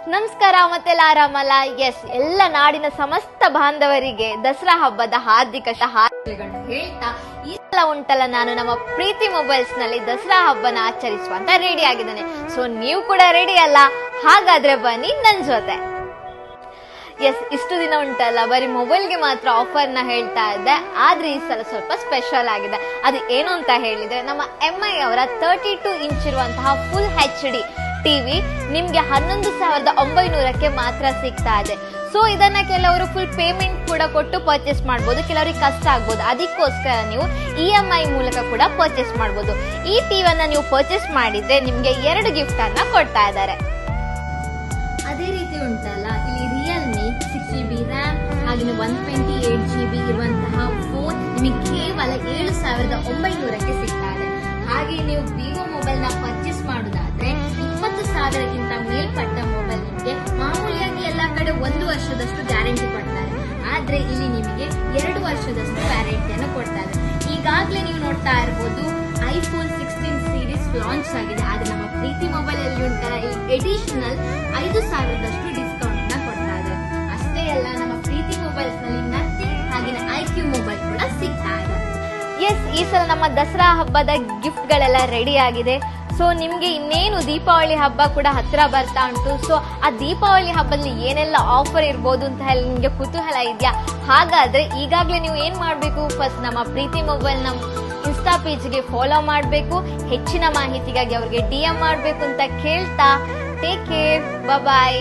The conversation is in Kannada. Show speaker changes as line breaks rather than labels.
ನಮಸ್ಕಾರ, ಮತ್ತೆಲ್ಲ ಆರಾಮಲ್ಲ? ಎಸ್, ಎಲ್ಲ ನಾಡಿನ ಸಮಸ್ತ ಬಾಂಧವರಿಗೆ ದಸರಾ ಹಬ್ಬದ ಹಾರ್ದಿಕ ಶುಭಾಶಯಗಳನ್ನು ಹೇಳ್ತಾ ಈ ಸಲ ಉಂಟಲ್ಲ, ನಾನು ನಮ್ಮ ಪ್ರೀತಿ ಮೊಬೈಲ್ಸ್ ನಲ್ಲಿ ದಸರಾ ಹಬ್ಬನ ಆಚರಿಸುವಂತ ರೆಡಿ ಆಗಿದ್ದೇನೆ. ಸೊ ನೀವು ಕೂಡ ರೆಡಿ ಅಲ್ಲ? ಹಾಗಾದ್ರೆ ಬನ್ನಿ ನನ್ ಜೊತೆ. ಎಸ್, ಇಷ್ಟು ದಿನ ಉಂಟಲ್ಲ ಬರೀ ಮೊಬೈಲ್ಗೆ ಮಾತ್ರ ಆಫರ್ ನ ಹೇಳ್ತಾ ಇದ್ದೆ, ಆದ್ರೆ ಈ ಸಲ ಸ್ವಲ್ಪ ಸ್ಪೆಷಲ್ ಆಗಿದೆ. ಅದು ಏನು ಅಂತ ಹೇಳಿದ್ರೆ, ನಮ್ಮ MI ಅವರ 32 ಇಂಚ್ ಇರುವಂತಹ ಫುಲ್ HD ಟಿವಿ ನಿಮ್ಗೆ 11,900ಕ್ಕೆ ಮಾತ್ರ ಸಿಗ್ತಾ ಇದೆ. ಸೊ ಇದನ್ನ ಕೆಲವರು ಫುಲ್ ಪೇಮೆಂಟ್ ಕೂಡ ಕೊಟ್ಟು ಪರ್ಚೇಸ್ ಮಾಡಬಹುದು, ಕೆಲವರಿಗೆ ಕಷ್ಟ ಆಗ್ಬೋದು. ಅದಕ್ಕೋಸ್ಕರ ನೀವು EMI ಮೂಲಕ ಕೂಡ ಪರ್ಚೇಸ್ ಮಾಡಬಹುದು. ಈ ಟಿವಿಯನ್ನ ನೀವು ಪರ್ಚೇಸ್ ಮಾಡಿದ್ರೆ ನಿಮ್ಗೆ 2 ಗಿಫ್ಟ್ ಅನ್ನ ಕೊಡ್ತಾ ಇದ್ದಾರೆ. ಅದೇ ರೀತಿ ಉಂಟಲ್ಲ, ಇಲ್ಲಿ ರಿಯಲ್ಮಿ 6GB ರ್ಯಾಮ್ ಹಾಗೆ 128GB ಇರುವಂತಹ ಫೋನ್ ನಿಮಗೆ ಕೇವಲ 7,900ಕ್ಕೆ ಸಿಗ್ತಾ ಇದೆ. ಹಾಗೆ ನೀವು ವಿವೋ ಮೊಬೈಲ್ ನ ಪರ್ಚೇಸ್ ಮಾಡುದಾದ್ರೆ 20,000ಗಿಂತ ಮೇಲ್ಪಟ್ಟ ಮೊಬೈಲ್ ನಿಮಗೆ ಮಾಮೂಲಿಯಾಗಿ ಎಲ್ಲಾ ಕಡೆ 1 ವರ್ಷದಷ್ಟು ಗ್ಯಾರಂಟಿ ಕೊಡ್ತಾರೆ, ಆದ್ರೆ ಇಲ್ಲಿ ನಿಮಗೆ 2 ವರ್ಷದಷ್ಟು ವ್ಯಾರಂಟಿಯನ್ನು ಕೊಡ್ತಾರೆ. ಈಗಾಗಲೇ ನೀವು ನೋಡ್ತಾ ಇರಬಹುದು iPhone 16 ಸೀರೀಸ್ ಲಾಂಚ್ ಆಗಿದೆ, ಆದ್ರೆ ನಮ್ಮ ಪ್ರೀತಿ ಮೊಬೈಲ್ ಅಲ್ಲಿ ಉಂಟಲ್ಲ ಇಲ್ಲಿ ಎಡಿಷನಲ್ 5,000ದಷ್ಟು ಡಿಸ್ಕೌಂಟ್ ನ ಕೊಡ್ತಾ ಇದೆ. ಅಷ್ಟೇ ಅಲ್ಲ, ನಮ್ಮ ಪ್ರೀತಿ ಮೊಬೈಲ್ಸ್ ನಲ್ಲಿ ನಥಿಂಗ್ ಹಾಗೆ IQ ಮೊಬೈಲ್ ಕೂಡ ಸಿಗ್ತಾ ಇದೆ. ಎಸ್, ಈ ಸಲ ನಮ್ಮ ದಸರಾ ಹಬ್ಬದ ಗಿಫ್ಟ್ ಗಳೆಲ್ಲ ರೆಡಿ ಆಗಿದೆ. ಸೊ ನಿಮ್ಗೆ ಇನ್ನೇನು ದೀಪಾವಳಿ ಹಬ್ಬ ಕೂಡ ಹತ್ರ ಬರ್ತಾ ಉಂಟು. ಸೊ ಆ ದೀಪಾವಳಿ ಹಬ್ಬದಲ್ಲಿ ಏನೆಲ್ಲ ಆಫರ್ ಇರ್ಬೋದು ಅಂತ ಹೇಳಿ ನಿಮ್ಗೆ ಕುತೂಹಲ ಇದೆಯಾ? ಹಾಗಾದ್ರೆ ಈಗಾಗಲೇ ನೀವು ಏನ್ ಮಾಡ್ಬೇಕು, ಫಸ್ಟ್ ನಮ್ಮ ಪ್ರೀತಿ ಮೊಬೈಲ್ ನ ಇನ್ಸ್ಟಾ ಪೇಜ್ಗೆ ಫಾಲೋ ಮಾಡಬೇಕು. ಹೆಚ್ಚಿನ ಮಾಹಿತಿಗಾಗಿ ಅವ್ರಿಗೆ DM ಮಾಡಬೇಕು ಅಂತ ಕೇಳ್ತಾ, ಟೇಕ್ ಕೇರ್, ಬಾಯ್.